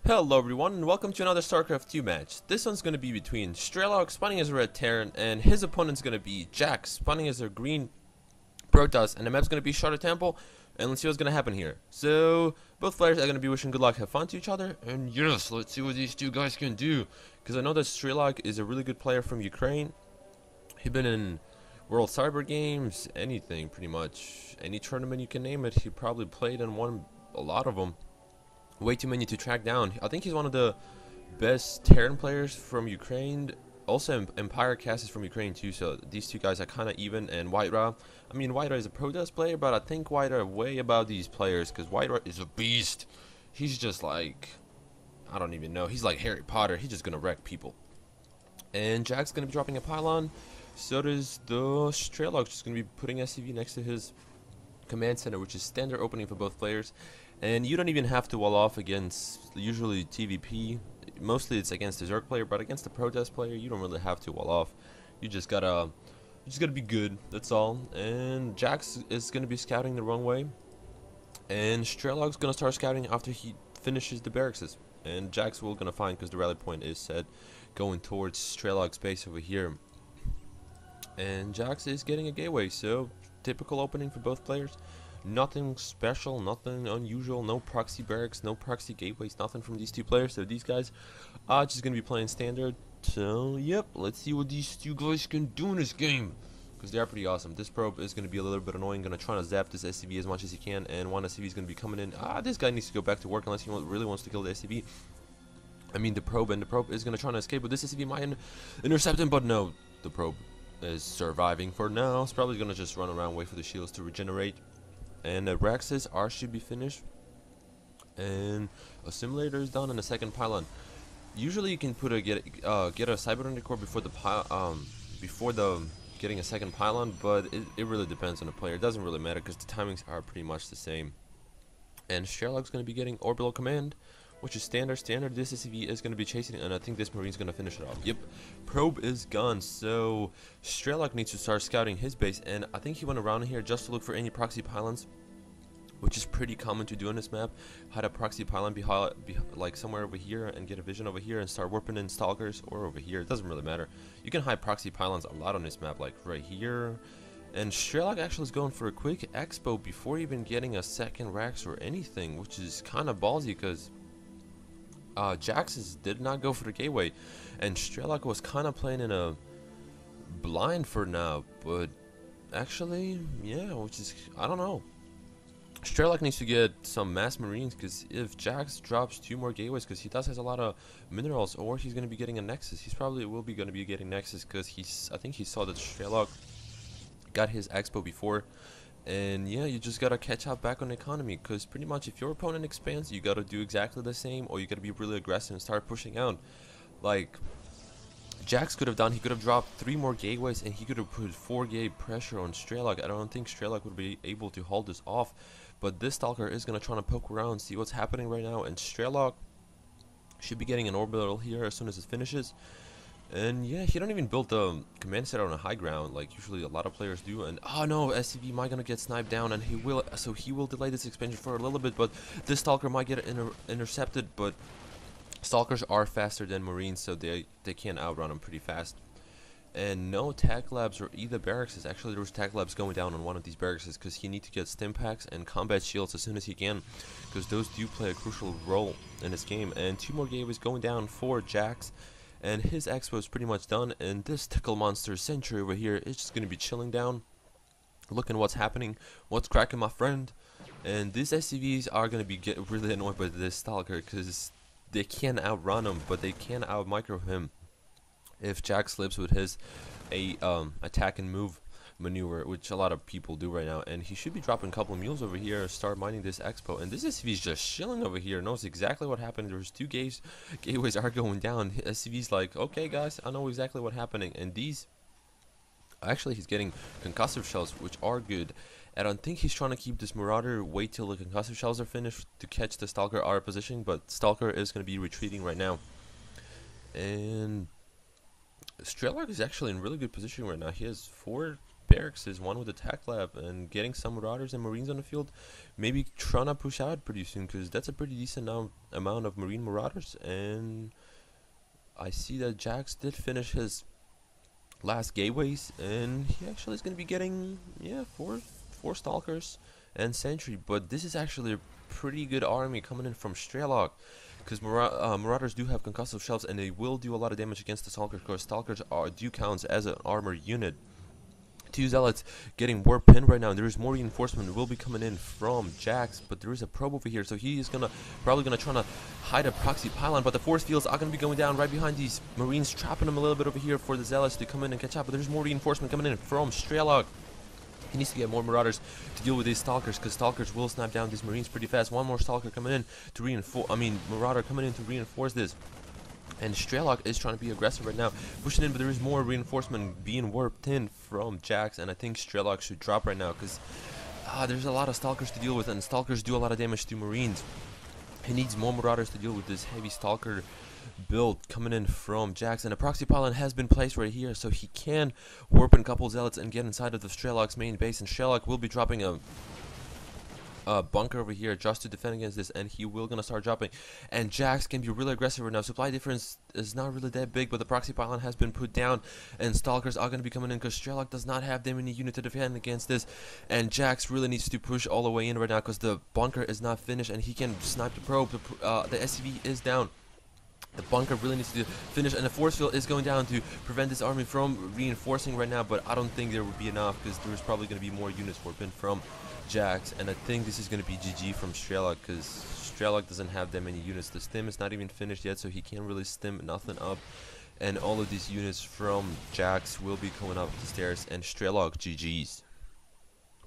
Hello everyone and welcome to another StarCraft 2 match. This one's going to be between Strelok spawning as a red Terran and his opponent's going to be Jax spawning as a green Protoss, and the map's going to be Sharded Temple, and let's see what's going to happen here. So both players are going to be wishing good luck, have fun to each other, and yes, let's see what these two guys can do. Because I know that Strelok is a really good player from Ukraine. He's been in World Cyber Games, anything pretty much. Any tournament you can name it, he probably played and won a lot of them. Way too many to track down. I think he's one of the best Terran players from Ukraine. Also, Empire Cast is from Ukraine too, so these two guys are kind of even. And Whitera, I mean, Whitera is a Protoss player, but I think Whitera way above these players because Whitera is a beast. He's just like, I don't even know. He's like Harry Potter. He's just gonna wreck people. And Jack's gonna be dropping a pylon. So does the Strelok. Just gonna be putting SCV next to his command center, which is standard opening for both players. And you don't even have to wall off against usually TVP. Mostly it's against the Zerg player, but against the Protest player you don't really have to wall off. You just gotta be good, that's all. And Jax is gonna be scouting the wrong way, and Strelok's gonna start scouting after he finishes the barracks. And Jax will gonna find, because the rally point is set going towards Strelok's base over here. And Jax is getting a gateway, so typical opening for both players. Nothing special, nothing unusual, no proxy barracks, no proxy gateways, nothing from these two players. So these guys are just going to be playing standard. So, yep, let's see what these two guys can do in this game, because they are pretty awesome. This probe is going to be a little bit annoying, going to try to zap this SCV as much as he can, and one SCV is going to be coming in. This guy needs to go back to work unless he really wants to kill the SCV. I mean the probe, and the probe is going to try to escape, but this SCV might intercept him, but no, the probe is surviving for now. It's probably going to just run around, wait for the shields to regenerate. And the Rax's R should be finished, and a simulator is done, and a second pylon. Usually you can put a get a Cyber core before the getting a second pylon, but it really depends on the player. It doesn't really matter because the timings are pretty much the same. And Sherlock's going to be getting orbital command, which is standard. This SCV is going to be chasing, and I think this Marine's going to finish it off. Yep, probe is gone, so Strelok needs to start scouting his base, and I think he went around here just to look for any proxy pylons, which is pretty common to do on this map. Hide a proxy pylon behind, like somewhere over here, and get a vision over here and start warping in stalkers, or over here. It doesn't really matter. You can hide proxy pylons a lot on this map, like right here. And Strelok actually is going for a quick expo before even getting a second Rax or anything, which is kind of ballsy because Jax did not go for the gateway, and Strelok was kind of playing in a blind for now. But actually, yeah, which is, I don't know. Strelok needs to get some mass marines, because if Jax drops 2 more gateways, because he does has a lot of minerals, or he's going to be getting a nexus. He's probably will be going to be getting nexus, because I think he saw that Strelok got his expo before. And yeah, you just gotta catch up back on the economy, because pretty much if your opponent expands, you gotta do exactly the same, or you gotta be really aggressive and start pushing out. Like Jax could have done, he could have dropped 3 more gateways, and he could have put 4 gate pressure on Strelok. I don't think Strelok would be able to hold this off, but this Stalker is gonna try to poke around, see what's happening right now, and Strelok should be getting an orbital here as soon as it finishes. And yeah, he don't even build the command center on a high ground like usually a lot of players do. And oh no, SCV might gonna get sniped down, and he will delay this expansion for a little bit, but this Stalker might get intercepted. But Stalkers are faster than Marines, so they can outrun them pretty fast. And no tech labs or either barracks. Actually, there was tech labs going down on one of these barracks, because he need to get stim packs and combat shields as soon as he can, because those do play a crucial role in this game. And 2 more gateways going down for Jax, and his expo is pretty much done. And this tickle monster Sentry over here is just going to be chilling down, looking what's happening, what's cracking, my friend. And these SCVs are going to be really annoyed by this Stalker, because they can outrun him, but they can out micro him if Jack slips with his attack and move maneuver, which a lot of people do right now. And he should be dropping a couple of mules over here, start mining this expo. And this SCV is just chilling over here, knows exactly what happened. There's 2 gateways are going down. SCV's like, okay guys, I know exactly what's happening. And these, actually he's getting concussive shells, which are good. And I think he's trying to keep this Marauder, wait till the concussive shells are finished to catch the Stalker out of position, but Stalker is going to be retreating right now. And Strelok is actually in really good position right now. He has 4 barracks, is one with the tech lab, and getting some marauders and marines on the field. Maybe trying to push out pretty soon, because that's a pretty decent amount of marine marauders. And I see that Jaxx did finish his last gateways, and he actually is going to be getting four stalkers and sentry. But this is actually a pretty good army coming in from ESCJaxx, because marauders do have concussive shells, and they will do a lot of damage against the stalkers, because stalkers do count as an armor unit. Two zealots getting warp pinned right now, and there is more reinforcement that will be coming in from Jaxx, but there is a probe over here, so he is probably gonna try to hide a proxy pylon, but the force fields are gonna be going down right behind these marines, trapping them a little bit over here for the zealots to come in and catch up. But there's more reinforcement coming in from ESCJaxx. He needs to get more marauders to deal with these stalkers, because stalkers will snap down these marines pretty fast. One more stalker coming in to reinforce, marauder coming in to reinforce this. And ESCJaxx is trying to be aggressive right now, pushing in, but there is more reinforcement being warped in from Jaxx, and I think ESCJaxx should drop right now, because there's a lot of stalkers to deal with, and stalkers do a lot of damage to marines. He needs more marauders to deal with this heavy stalker build coming in from Jaxx, and a proxy pylon has been placed right here, so he can warp in a couple zealots and get inside of the ESCJaxx main base, and ESCJaxx will be dropping a bunker over here just to defend against this, and he will gonna start dropping. And Jaxx can be really aggressive right now. Supply difference is not really that big, but the proxy pylon has been put down, and stalkers are gonna be coming in, because ESCJaxx does not have that many units to defend against this, and Jaxx really needs to push all the way in right now, because the bunker is not finished, and he can snipe the probe. The SCV is down. The bunker really needs to finish, and the force field is going down to prevent this army from reinforcing right now, but I don't think there would be enough, because there's probably going to be more units warping from Jaxx, and I think this is going to be GG from ESCJaxx, because ESCJaxx doesn't have that many units. The stim is not even finished yet, so he can't really stim nothing up, and all of these units from Jaxx will be going up the stairs, and ESCJaxx GG's.